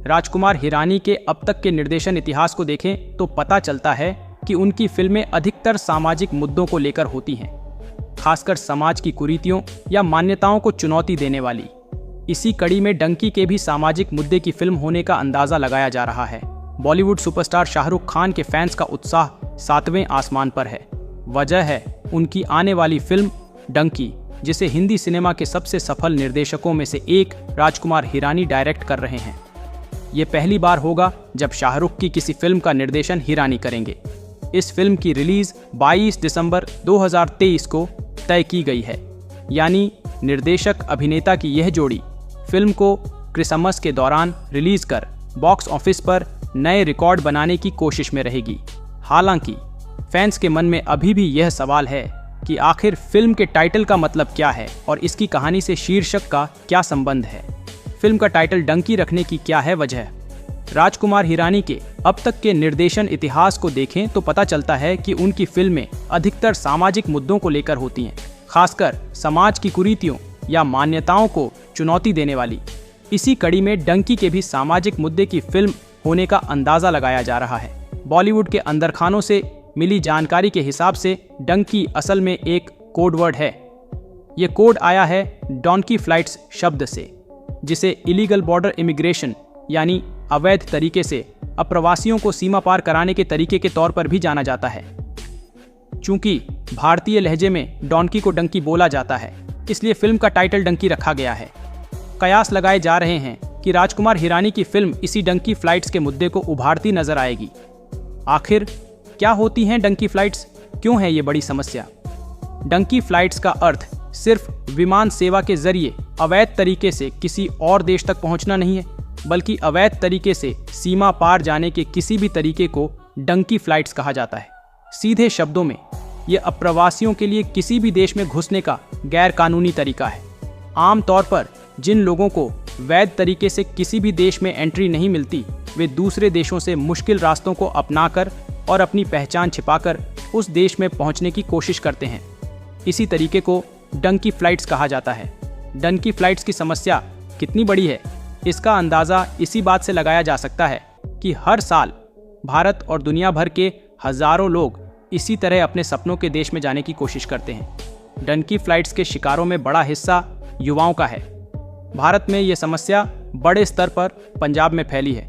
राजकुमार हिरानी के अब तक के निर्देशन इतिहास को देखें तो पता चलता है कि उनकी फिल्में अधिकतर सामाजिक मुद्दों को लेकर होती हैं, खासकर समाज की कुरीतियों या मान्यताओं को चुनौती देने वाली। इसी कड़ी में डंकी के भी सामाजिक मुद्दे की फिल्म होने का अंदाजा लगाया जा रहा है। बॉलीवुड सुपरस्टार शाहरुख खान के फैंस का उत्साह 7वें आसमान पर है। वजह है उनकी आने वाली फिल्म डंकी, जिसे हिंदी सिनेमा के सबसे सफल निर्देशकों में से एक राजकुमार हिरानी डायरेक्ट कर रहे हैं। ये पहली बार होगा जब शाहरुख की किसी फिल्म का निर्देशन हिरानी करेंगे। इस फिल्म की रिलीज 22 दिसंबर 2023 को तय की गई है, यानी निर्देशक अभिनेता की यह जोड़ी फिल्म को क्रिसमस के दौरान रिलीज कर बॉक्स ऑफिस पर नए रिकॉर्ड बनाने की कोशिश में रहेगी। हालांकि फैंस के मन में अभी भी यह सवाल है कि आखिर फिल्म के टाइटल का मतलब क्या है और इसकी कहानी से शीर्षक का क्या संबंध है। फिल्म का टाइटल डंकी रखने की क्या है वजह? राजकुमार हिरानी के अब तक के निर्देशन इतिहास को देखें तो पता चलता है कि उनकी फिल्में अधिकतर सामाजिक मुद्दों को लेकर होती हैं, खासकर समाज की कुरीतियों या मान्यताओं को चुनौती देने वाली। इसी कड़ी में डंकी के भी सामाजिक मुद्दे की फिल्म होने का अंदाजा लगाया जा रहा है। बॉलीवुड के अंदरखानों से मिली जानकारी के हिसाब से डंकी असल में एक कोड वर्ड है। ये कोड आया है डॉन्की फ्लाइट्स शब्द से, जिसे इलीगल बॉर्डर इमिग्रेशन यानी अवैध तरीके से अप्रवासियों को सीमा पार कराने के तरीके के तौर पर भी जाना जाता है। चूंकि भारतीय लहजे में डॉन्की को डंकी बोला जाता है, इसलिए फिल्म का टाइटल डंकी रखा गया है। कयास लगाए जा रहे हैं कि राजकुमार हिरानी की फिल्म इसी डंकी फ्लाइट्स के मुद्दे को उभारती नजर आएगी। आखिर क्या होती हैं डंकी फ्लाइट्स? क्यों है ये बड़ी समस्या? डंकी फ्लाइट्स का अर्थ सिर्फ विमान सेवा के जरिए अवैध तरीके से किसी और देश तक पहुंचना नहीं है, बल्कि अवैध तरीके से सीमा पार जाने के किसी भी तरीके को डंकी फ्लाइट्स कहा जाता है। सीधे शब्दों में ये अप्रवासियों के लिए किसी भी देश में घुसने का गैर कानूनी तरीका है। आमतौर पर जिन लोगों को वैध तरीके से किसी भी देश में एंट्री नहीं मिलती, वे दूसरे देशों से मुश्किल रास्तों को अपनाकर और अपनी पहचान छिपाकर उस देश में पहुंचने की कोशिश करते हैं। इसी तरीके को डंकी फ्लाइट्स कहा जाता है। डंकी फ्लाइट्स की समस्या कितनी बड़ी है, इसका अंदाज़ा इसी बात से लगाया जा सकता है कि हर साल भारत और दुनिया भर के हज़ारों लोग इसी तरह अपने सपनों के देश में जाने की कोशिश करते हैं। डंकी फ्लाइट्स के शिकारों में बड़ा हिस्सा युवाओं का है। भारत में ये समस्या बड़े स्तर पर पंजाब में फैली है।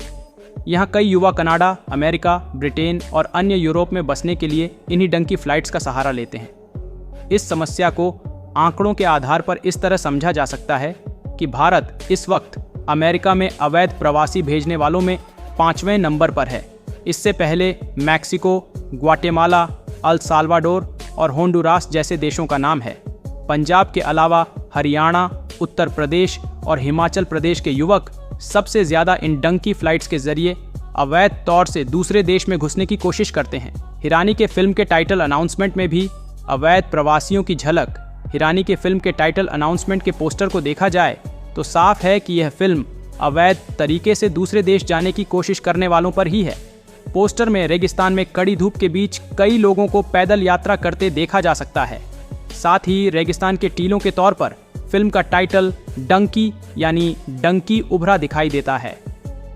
यहाँ कई युवा कनाडा, अमेरिका, ब्रिटेन और अन्य यूरोप में बसने के लिए इन्हीं डंकी फ्लाइट्स का सहारा लेते हैं। इस समस्या को आंकड़ों के आधार पर इस तरह समझा जा सकता है कि भारत इस वक्त अमेरिका में अवैध प्रवासी भेजने वालों में 5वें नंबर पर है। इससे पहले मैक्सिको, ग्वाटेमाला, अल साल्वाडोर और होंडुरास जैसे देशों का नाम है। पंजाब के अलावा हरियाणा, उत्तर प्रदेश और हिमाचल प्रदेश के युवक सबसे ज़्यादा इन डंकी फ्लाइट्स के जरिए अवैध तौर से दूसरे देश में घुसने की कोशिश करते हैं। हिरानी के फिल्म के टाइटल अनाउंसमेंट में भी अवैध प्रवासियों की झलक। हिरानी के फिल्म के टाइटल अनाउंसमेंट के पोस्टर को देखा जाए तो साफ है कि यह फिल्म अवैध तरीके से दूसरे देश जाने की कोशिश करने वालों पर ही है। पोस्टर में रेगिस्तान में कड़ी धूप के बीच कई लोगों को पैदल यात्रा करते देखा जा सकता है। साथ ही रेगिस्तान के टीलों के तौर पर फिल्म का टाइटल डंकी यानी डंकी उभरा दिखाई देता है।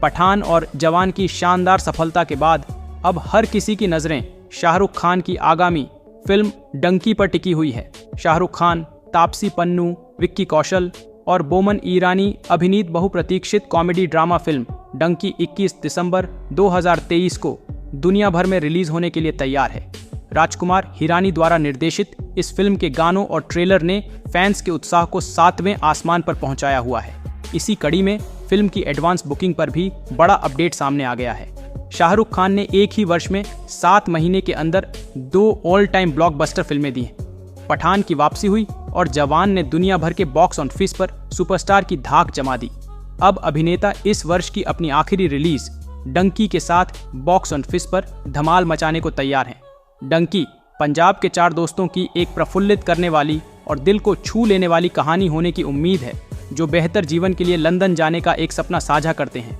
पठान और जवान की शानदार सफलता के बाद अब हर किसी की नज़रें शाहरुख खान की आगामी फिल्म डंकी पर टिकी हुई है। शाहरुख खान, तापसी पन्नू, विक्की कौशल और बोमन ईरानी अभिनीत बहुप्रतीक्षित कॉमेडी ड्रामा फिल्म डंकी 21 दिसंबर 2023 को दुनिया भर में रिलीज होने के लिए तैयार है। राजकुमार हिरानी द्वारा निर्देशित इस फिल्म के गानों और ट्रेलर ने फैंस के उत्साह को 7वें आसमान पर पहुंचाया हुआ है। इसी कड़ी में फिल्म की एडवांस बुकिंग पर भी बड़ा अपडेट सामने आ गया है। शाहरुख खान ने एक ही वर्ष में 7 महीने के अंदर 2 ऑल टाइम ब्लॉकबस्टर फिल्में दी हैं। पठान की वापसी हुई और जवान ने दुनिया भर के बॉक्स ऑफिस पर सुपरस्टार की धाक जमा दी। अब अभिनेता इस वर्ष की अपनी आखिरी रिलीज डंकी के साथ बॉक्स ऑफिस पर धमाल मचाने को तैयार हैं। डंकी पंजाब के 4 दोस्तों की एक प्रफुल्लित करने वाली और दिल को छू लेने वाली कहानी होने की उम्मीद है, जो बेहतर जीवन के लिए लंदन जाने का एक सपना साझा करते हैं।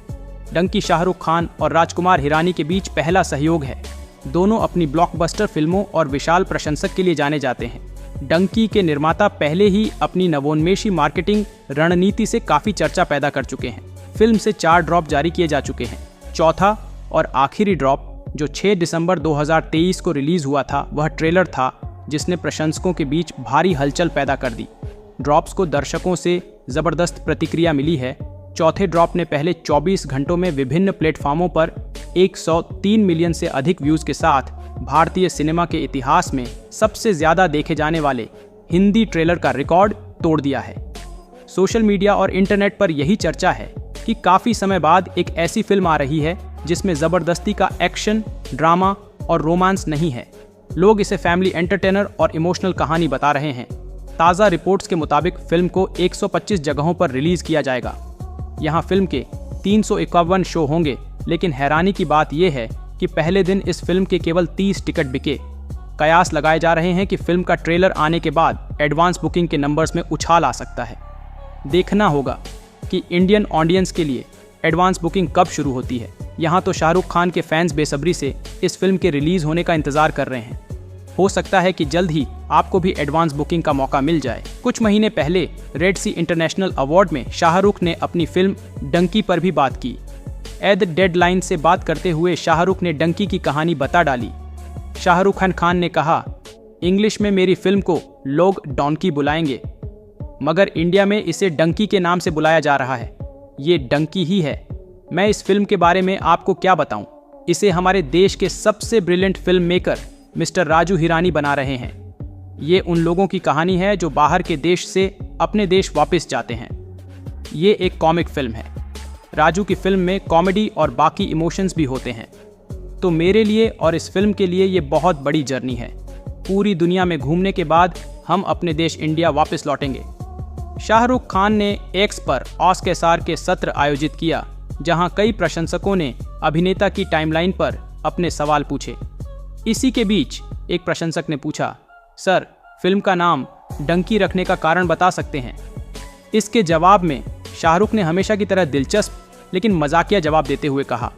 डंकी शाहरुख खान और राजकुमार हिरानी के बीच पहला सहयोग है। दोनों अपनी ब्लॉकबस्टर फिल्मों और विशाल प्रशंसक के लिए जाने जाते हैं। डंकी के निर्माता पहले ही अपनी नवोन्मेषी मार्केटिंग रणनीति से काफ़ी चर्चा पैदा कर चुके हैं। फिल्म से 4 ड्रॉप जारी किए जा चुके हैं। चौथा और आखिरी ड्रॉप जो 6 दिसंबर 2023 को रिलीज हुआ था, वह ट्रेलर था जिसने प्रशंसकों के बीच भारी हलचल पैदा कर दी। ड्रॉप्स को दर्शकों से ज़बरदस्त प्रतिक्रिया मिली है। चौथे ड्रॉप ने पहले 24 घंटों में विभिन्न प्लेटफॉर्मों पर 103 मिलियन से अधिक व्यूज़ के साथ भारतीय सिनेमा के इतिहास में सबसे ज़्यादा देखे जाने वाले हिंदी ट्रेलर का रिकॉर्ड तोड़ दिया है। सोशल मीडिया और इंटरनेट पर यही चर्चा है कि काफ़ी समय बाद एक ऐसी फिल्म आ रही है जिसमें ज़बरदस्ती का एक्शन, ड्रामा और रोमांस नहीं है। लोग इसे फैमिली एंटरटेनर और इमोशनल कहानी बता रहे हैं। ताज़ा रिपोर्ट्स के मुताबिक फिल्म को 125 जगहों पर रिलीज़ किया जाएगा। यहाँ फिल्म के 351 शो होंगे, लेकिन हैरानी की बात यह है कि पहले दिन इस फिल्म के केवल 30 टिकट बिके। कयास लगाए जा रहे हैं कि फिल्म का ट्रेलर आने के बाद एडवांस बुकिंग के नंबर्स में उछाल आ सकता है। देखना होगा कि इंडियन ऑडियंस के लिए एडवांस बुकिंग कब शुरू होती है। यहाँ तो शाहरुख खान के फैंस बेसब्री से इस फिल्म के रिलीज होने का इंतजार कर रहे हैं। हो सकता है कि जल्द ही आपको भी एडवांस बुकिंग का मौका मिल जाए। कुछ महीने पहले रेड सी इंटरनेशनल अवार्ड में शाहरुख ने अपनी फिल्म डंकी पर भी बात की। एट द डेडलाइन से बात करते हुए शाहरुख ने डंकी की कहानी बता डाली। शाहरुख खान ने कहा, इंग्लिश में मेरी फिल्म को लोग डॉन्की बुलाएंगे, मगर इंडिया में इसे डंकी के नाम से बुलाया जा रहा है। ये डंकी ही है। मैं इस फिल्म के बारे में आपको क्या बताऊं? इसे हमारे देश के सबसे brilliant film maker mister Raju Hirani बना रहे हैं। ये उन लोगों की कहानी है जो बाहर के देश से अपने देश वापस जाते हैं। ये एक कॉमिक फिल्म है। राजू की फिल्म में कॉमेडी और बाकी इमोशंस भी होते हैं। तो मेरे लिए और इस फिल्म के लिए ये बहुत बड़ी जर्नी है। पूरी दुनिया में घूमने के बाद हम अपने देश इंडिया वापस लौटेंगे। शाहरुख खान ने एक्स पर ऑस्कर के सत्र आयोजित किया, जहां कई प्रशंसकों ने अभिनेता की टाइमलाइन पर अपने सवाल पूछे। इसी के बीच एक प्रशंसक ने पूछा, सर, फिल्म का नाम डंकी रखने का कारण बता सकते हैं? इसके जवाब में शाहरुख ने हमेशा की तरह दिलचस्प लेकिन मजाकिया जवाब देते हुए कहा,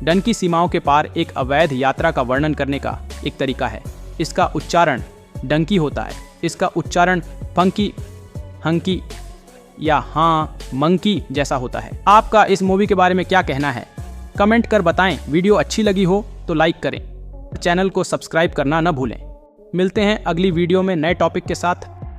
डंकी सीमाओं के पार एक अवैध यात्रा का वर्णन करने का एक तरीका है। इसका उच्चारण डंकी होता है। इसका उच्चारण फंकी, हंकी या हाँ मंकी जैसा होता है। आपका इस मूवी के बारे में क्या कहना है? कमेंट कर बताएं। वीडियो अच्छी लगी हो तो लाइक करें। चैनल को सब्सक्राइब करना न भूलें। मिलते हैं अगली वीडियो में नए टॉपिक के साथ।